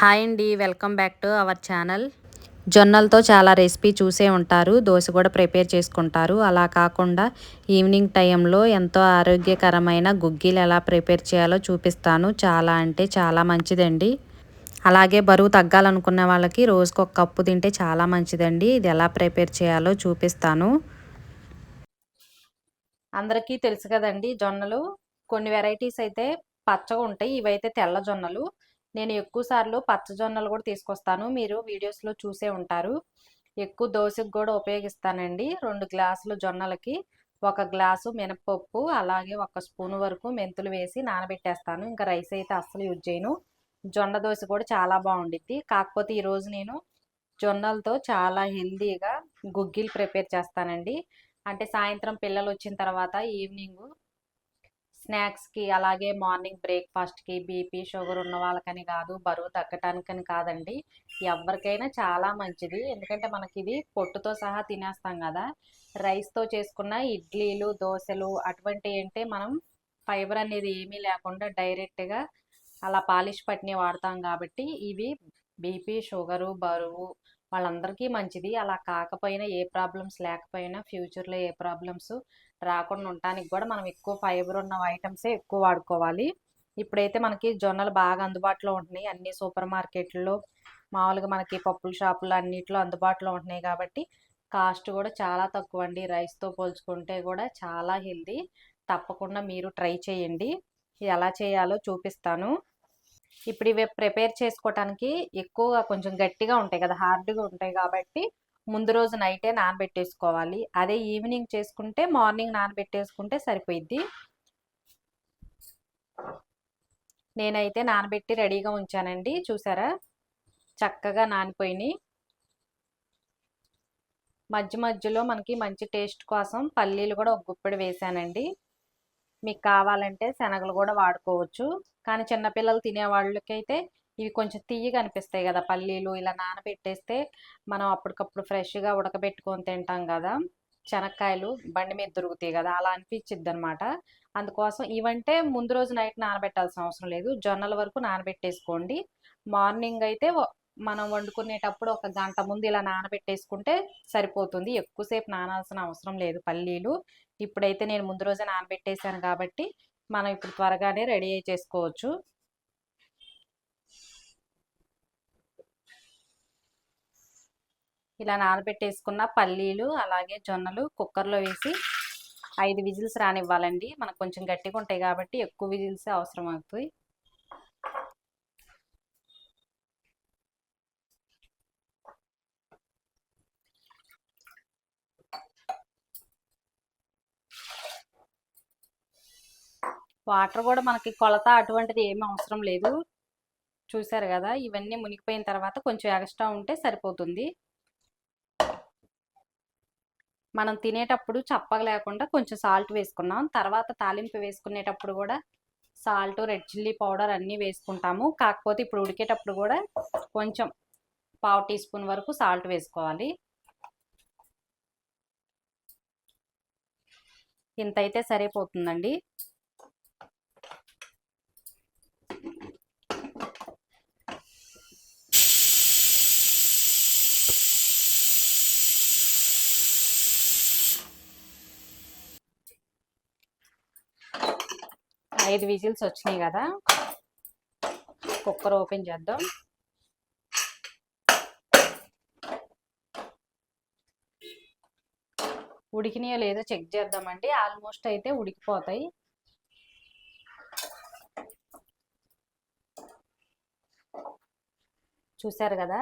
Hi అండి, welcome back to our channel. జొన్నలతో చాలా రెసిపీ చూసే ఉంటారు, దోశ కూడా ప్రిపేర్ చేసుకుంటారు. అలా కాకుండా ఈవినింగ్ టైంలో ఎంతో ఆరోగ్యకరమైన గుగ్గిలు ఎలా ప్రిపేర్ చేయాలో చూపిస్తాను. చాలా అంటే చాలా మంచిదండి. అలాగే బరువు తగ్గాలనుకున్న వాళ్ళకి రోజుకు ఒక కప్పు తింటే చాలా మంచిదండి. ఇది ఎలా ప్రిపేర్ చేయాలో చూపిస్తాను. అందరికీ తెలుసు కదండి, జొన్నలు కొన్ని వెరైటీస్ అయితే పచ్చగా ఉంటాయి, ఇవైతే తెల్ల జొన్నలు. నేను ఎక్కువ సార్లు పచ్చ జొన్నలు కూడా తీసుకొస్తాను, మీరు వీడియోస్లో చూసే ఉంటారు. ఎక్కువ దోశకు కూడా ఉపయోగిస్తానండి. 2 గ్లాసులు జొన్నలకి 1 గ్లాసు మినపప్పు, అలాగే 1 స్పూన్ వరకు మెంతులు వేసి నానబెట్టేస్తాను. ఇంకా రైస్ అయితే అస్సలు యూజ్ చేయను. జొన్న దోశ కూడా చాలా బాగుండిద్ది. కాకపోతే ఈరోజు నేను జొన్నలతో చాలా హెల్దీగా గుగ్గిలు ప్రిపేర్ చేస్తానండి. అంటే సాయంత్రం పిల్లలు వచ్చిన తర్వాత ఈవినింగ్ స్నాక్స్కి, అలాగే మార్నింగ్ బ్రేక్ఫాస్ట్కి బీపీ షుగర్ ఉన్న వాళ్ళకని కాదు, బరువు తగ్గటానికని కాదండి, ఎవరికైనా చాలా మంచిది. ఎందుకంటే మనకి ఇది పొట్టుతో సహా తినేస్తాం కదా. రైస్తో చేసుకున్న ఇడ్లీలు, దోశలు అటువంటి అంటే మనం ఫైబర్ అనేది ఏమీ లేకుండా డైరెక్ట్గా అలా పాలిష్ పట్టిని వాడతాం కాబట్టి ఇవి బీపీ షుగరు బరువు వాళ్ళందరికీ మంచిది. అలా కాకపోయినా, ఏ ప్రాబ్లమ్స్ లేకపోయినా, ఫ్యూచర్లో ఏ ప్రాబ్లమ్స్ రాకుండా ఉండటానికి కూడా మనం ఎక్కువ ఫైబర్ ఉన్న ఐటమ్సే ఎక్కువ వాడుకోవాలి. ఇప్పుడైతే మనకి జొన్నలు బాగా అందుబాటులో ఉంటున్నాయి, అన్ని సూపర్ మార్కెట్లలో మామూలుగా మనకి పప్పుల షాపులు అన్నిట్లో అందుబాటులో ఉంటున్నాయి కాబట్టి కాస్ట్ కూడా చాలా తక్కువ అండి. రైస్తో పోల్చుకుంటే కూడా చాలా హెల్దీ. తప్పకుండా మీరు ట్రై చేయండి. ఎలా చేయాలో చూపిస్తాను. ఇప్పుడు ఇవి ప్రిపేర్ చేసుకోవటానికి ఎక్కువగా కొంచెం గట్టిగా ఉంటాయి కదా, హార్డ్గా ఉంటాయి కాబట్టి ముందు రోజు నైటే నానబెట్టేసుకోవాలి. అదే ఈవినింగ్ చేసుకుంటే మార్నింగ్ నానబెట్టేసుకుంటే సరిపోయిద్ది. నేనైతే నానబెట్టి రెడీగా ఉంచానండి, చూసారా చక్కగా నానిపోయినాయి. మధ్య మధ్యలో మనకి మంచి టేస్ట్ కోసం పల్లీలు కూడా ఒక గుప్పెడు వేసానండి. మీకు కావాలంటే శనగలు కూడా వాడుకోవచ్చు, కానీ చిన్నపిల్లలు తినే వాళ్ళకైతే ఇవి కొంచెం తియ్యగా అనిపిస్తాయి కదా పల్లీలు. ఇలా నానబెట్టేస్తే మనం అప్పటికప్పుడు ఫ్రెష్గా ఉడకబెట్టుకొని తింటాం కదా, శనక్కాయలు బండి మీద దొరుకుతాయి కదా, అలా అనిపించిద్ది అనమాట. అందుకోసం ఇవంటే ముందు రోజు నైట్ నానబెట్టాల్సిన అవసరం లేదు, జొన్నల వరకు నానబెట్టేసుకోండి. మార్నింగ్ అయితే మనం వండుకునేటప్పుడు 1 గంట ముందు ఇలా నానబెట్టేసుకుంటే సరిపోతుంది. ఎక్కువసేపు నానాల్సిన అవసరం లేదు పల్లీలు. ఇప్పుడైతే నేను ముందు రోజే నానబెట్టేసాను కాబట్టి మనం ఇప్పుడు త్వరగానే రెడీ అయి చేసుకోవచ్చు. ఇలా నానబెట్టేసుకున్న పల్లీలు అలాగే జొన్నలు కుక్కర్లో వేసి 5 విజిల్స్ రానివ్వాలండి. మనకు కొంచెం గట్టిగా ఉంటాయి కాబట్టి ఎక్కువ విజిల్స్ అవసరం అవుతాయి. వాటర్ కూడా మనకి కొలత అటువంటిది ఏమీ అవసరం లేదు. చూసారు కదా, ఇవన్నీ మునిగిపోయిన తర్వాత కొంచెం ఎక్స్ట్రా ఉంటే సరిపోతుంది. మనం తినేటప్పుడు చప్పగా లేకుండా కొంచెం సాల్ట్ వేసుకున్నాం. తర్వాత తాలింపు వేసుకునేటప్పుడు కూడా సాల్ట్, రెడ్ చిల్లీ పౌడర్ అన్నీ వేసుకుంటాము. కాకపోతే ఇప్పుడు ఉడికేటప్పుడు కూడా కొంచెం 1/2 టీ స్పూన్ వరకు సాల్ట్ వేసుకోవాలి. ఇంత అయితే సరిపోతుందండి. ఐదు విజిల్స్ వచ్చినాయి కదా, కుక్కర్ ఓపెన్ చేద్దాం. ఉడికినాయో లేదో చెక్ చేద్దామండి. ఆల్మోస్ట్ అయితే ఉడికిపోతాయి. చూసారు కదా,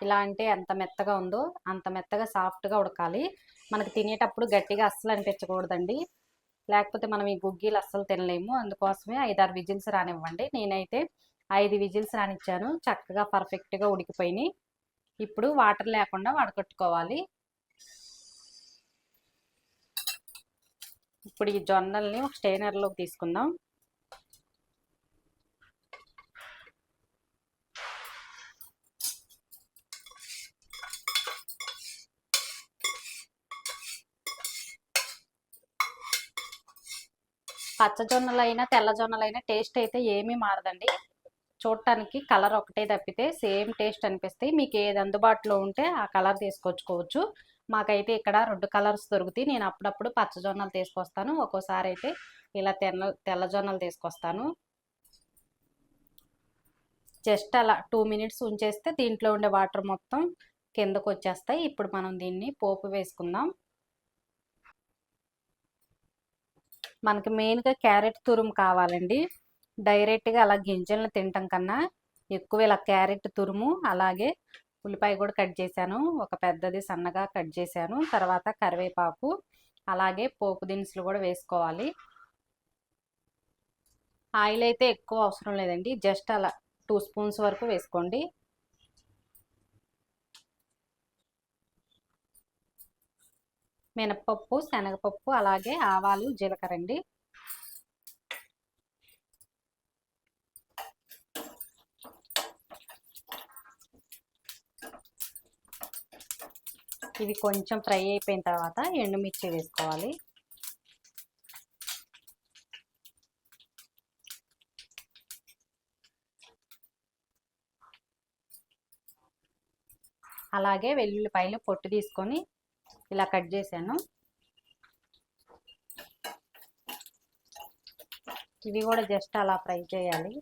ఇలా అంటే ఎంత మెత్తగా ఉందో అంత మెత్తగా సాఫ్ట్గా ఉడకాలి. మనకి తినేటప్పుడు గట్టిగా అస్సలు అనిపించకూడదండి, లేకపోతే మనం ఈ గుగ్గీలు అస్సలు తినలేము. అందుకోసమే 5-6 విజిల్స్ రానివ్వండి. నేనైతే 5 విజిల్స్ రానిచ్చాను, చక్కగా పర్ఫెక్ట్గా ఉడికిపోయినాయి. ఇప్పుడు వాటర్ లేకుండా వడకట్టుకోవాలి. ఇప్పుడు ఈ జొన్నల్ని ఒక స్టెయినర్లోకి తీసుకుందాం. పచ్చ జొన్నలైనా తెల్ల జొన్నలైనా టేస్ట్ అయితే ఏమీ మారదండి. చూడటానికి కలర్ ఒకటే తప్పితే సేమ్ టేస్ట్ అనిపిస్తాయి. మీకు ఏది అందుబాటులో ఉంటే ఆ కలర్ తీసుకొచ్చుకోవచ్చు. మాకైతే ఇక్కడ 2 కలర్స్ దొరుకుతాయి. నేను అప్పుడప్పుడు పచ్చ జొన్నలు తీసుకొస్తాను, ఒక్కోసారి అయితే ఇలా తెల్ల జొన్నలు తీసుకొస్తాను. జస్ట్ అలా 2 మినిట్స్ ఉంచేస్తే దీంట్లో ఉండే వాటర్ మొత్తం కిందకు వచ్చేస్తాయి. ఇప్పుడు మనం దీన్ని పోపు వేసుకుందాం. మనకి మెయిన్గా క్యారెట్ తురుము కావాలండి. డైరెక్ట్గా అలా గింజలను తినటం కన్నా ఎక్కువ ఇలా క్యారెట్ తురుము, అలాగే ఉల్లిపాయ కూడా కట్ చేశాను, ఒక పెద్దది సన్నగా కట్ చేశాను. తర్వాత కరివేపాకు, అలాగే పోపు దినుసులు కూడా వేసుకోవాలి. ఆయిల్ అయితే ఎక్కువ అవసరం లేదండి, జస్ట్ అలా 2 స్పూన్స్ వరకు వేసుకోండి. మినపప్పు, శనగపప్పు, అలాగే ఆవాలు, జీలకర్ర అండి. ఇవి కొంచెం ఫ్రై అయిపోయిన తర్వాత ఎండుమిర్చి వేసుకోవాలి. అలాగే వెల్లుల్లిపాయలు పొట్టు తీసుకొని ఇలా కట్ చేశాను. ఇవి కూడా జస్ట్ అలా ఫ్రై చేయాలి.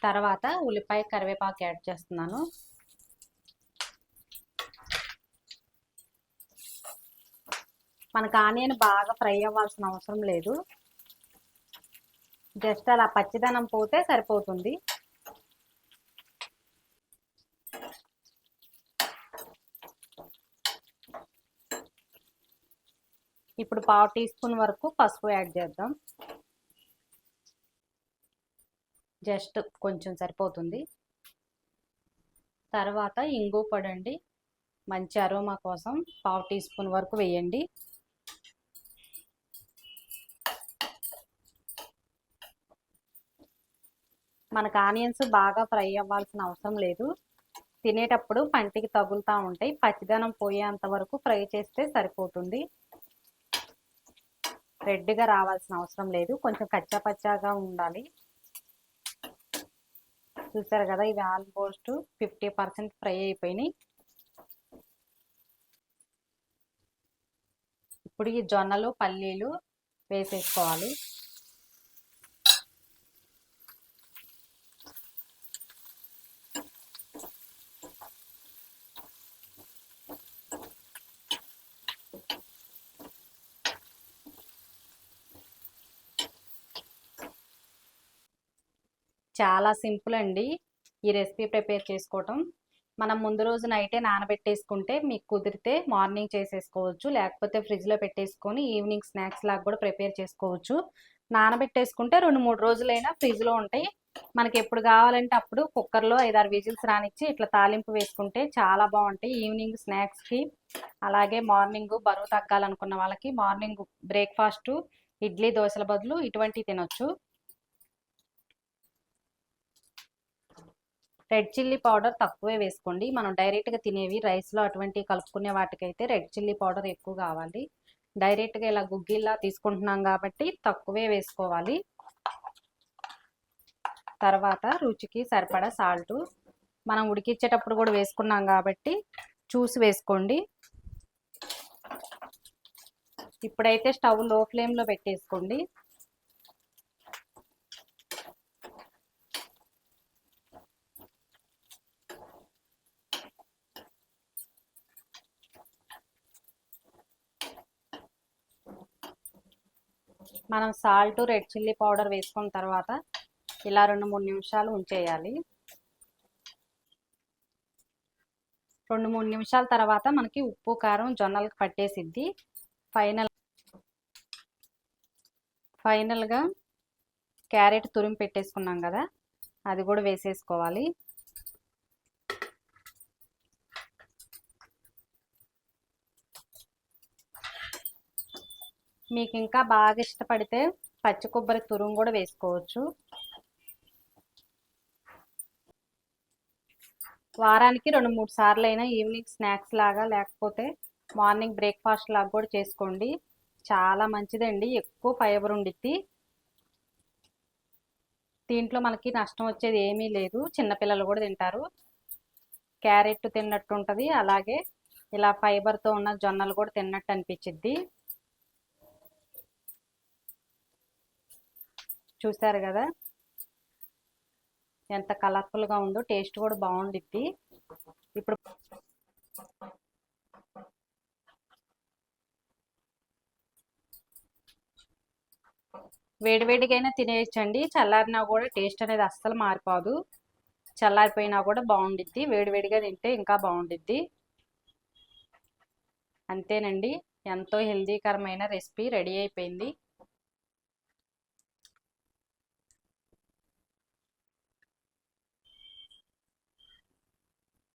తర్వాత ఉల్లిపాయ, కరివేపాకు యాడ్ చేస్తున్నాను. మనకు ఆనియన్ బాగా ఫ్రై అవ్వాల్సిన అవసరం లేదు, జస్ట్ అలా పచ్చిదనం పోతే సరిపోతుంది. ఇప్పుడు 1/2 టీ స్పూన్ వరకు పసుపు యాడ్ చేద్దాం. జస్ట్ కొంచెం సరిపోతుంది. తర్వాత ఇంగు పొడి అండి, మంచి అరోమా కోసం 1/2 టీ స్పూన్ వరకు వేయండి. మనకు ఆనియన్స్ బాగా ఫ్రై అవ్వాల్సిన అవసరం లేదు, తినేటప్పుడు పంటికి తగులుతూ ఉంటాయి. పచ్చిదనం పోయేంత వరకు ఫ్రై చేస్తే సరిపోతుంది. రెడ్గా రావాల్సిన అవసరం లేదు, కొంచెం కచ్చా పచ్చాగా ఉండాలి. చూసారు కదా, ఇవి ఆల్మోస్ట్ 50% ఫ్రై అయిపోయినాయి. ఇప్పుడు ఈ జొన్నలు, పల్లీలు వేసేసుకోవాలి. చాలా సింపుల్ అండి ఈ రెసిపీ ప్రిపేర్ చేసుకోవటం. మనం ముందు రోజు నైటే నానబెట్టేసుకుంటే మీకు కుదిరితే మార్నింగ్ చేసేసుకోవచ్చు, లేకపోతే ఫ్రిడ్జ్లో పెట్టేసుకొని ఈవినింగ్ స్నాక్స్ లాగా కూడా ప్రిపేర్ చేసుకోవచ్చు. నానబెట్టేసుకుంటే 2-3 రోజులైనా ఫ్రిడ్జ్లో ఉంటాయి. మనకి ఎప్పుడు కావాలంటే అప్పుడు కుక్కర్లో 5-6 విజిల్స్ రానిచ్చి ఇట్లా తాలింపు వేసుకుంటే చాలా బాగుంటాయి ఈవినింగ్ స్నాక్స్కి. అలాగే మార్నింగ్ బరువు తగ్గాలనుకున్న వాళ్ళకి మార్నింగ్ బ్రేక్ఫాస్ట్ ఇడ్లీ, దోశల బదులు ఇటువంటివి తినొచ్చు. రెడ్ చిల్లీ పౌడర్ తక్కువే వేసుకోండి. మనం డైరెక్ట్గా తినేవి రైస్లో అటువంటివి కలుపుకునే వాటికైతే రెడ్ చిల్లీ పౌడర్ ఎక్కువ కావాలి. డైరెక్ట్గా ఇలా గుగ్గిల్లా తీసుకుంటున్నాం కాబట్టి తక్కువే వేసుకోవాలి. తర్వాత రుచికి సరిపడా సాల్ట్, మనం ఉడికించేటప్పుడు కూడా వేసుకున్నాం కాబట్టి చూసి వేసుకోండి. ఇప్పుడైతే స్టవ్ లో ఫ్లేమ్లో పెట్టేసుకోండి. మనం సాల్ట్, రెడ్ చిల్లీ పౌడర్ వేసుకున్న తర్వాత ఇలా 2-3 నిమిషాలు ఉంచేయాలి. 2-3 నిమిషాల తర్వాత మనకి ఉప్పు, కారం జొన్నలకు పట్టేసిద్ది. ఫైనల్గా క్యారెట్ తురిమి పెట్టేసుకున్నాం కదా, అది కూడా వేసేసుకోవాలి. మీకు ఇంకా బాగా ఇష్టపడితే పచ్చి కొబ్బరి తురుము కూడా వేసుకోవచ్చు. వారానికి 2-3 సార్లు అయినా ఈవినింగ్ స్నాక్స్ లాగా లేకపోతే మార్నింగ్ బ్రేక్ఫాస్ట్ లాగా కూడా చేసుకోండి. చాలా మంచిదండి, ఎక్కువ ఫైబర్ ఉండిద్ది. దీంట్లో మనకి నష్టం వచ్చేది ఏమీ లేదు, చిన్నపిల్లలు కూడా తింటారు. క్యారెట్ తిన్నట్టు ఉంటుంది, అలాగే ఇలా ఫైబర్తో ఉన్న జొన్నలు కూడా తిన్నట్టు అనిపించిద్ది. చూసారు కదా ఎంత కలర్ఫుల్గా ఉందో, టేస్ట్ కూడా బాగుండిద్ది. ఇప్పుడు వేడివేడిగైనా తినేయచ్చండి, చల్లారినా కూడా టేస్ట్ అనేది అస్సలు మారిపోదు. చల్లారిపోయినా కూడా బాగుండిద్ది, వేడివేడిగా తింటే ఇంకా బాగుండిద్ది. అంతేనండి, ఎంతో హెల్దీకరమైన రెసిపీ రెడీ అయిపోయింది.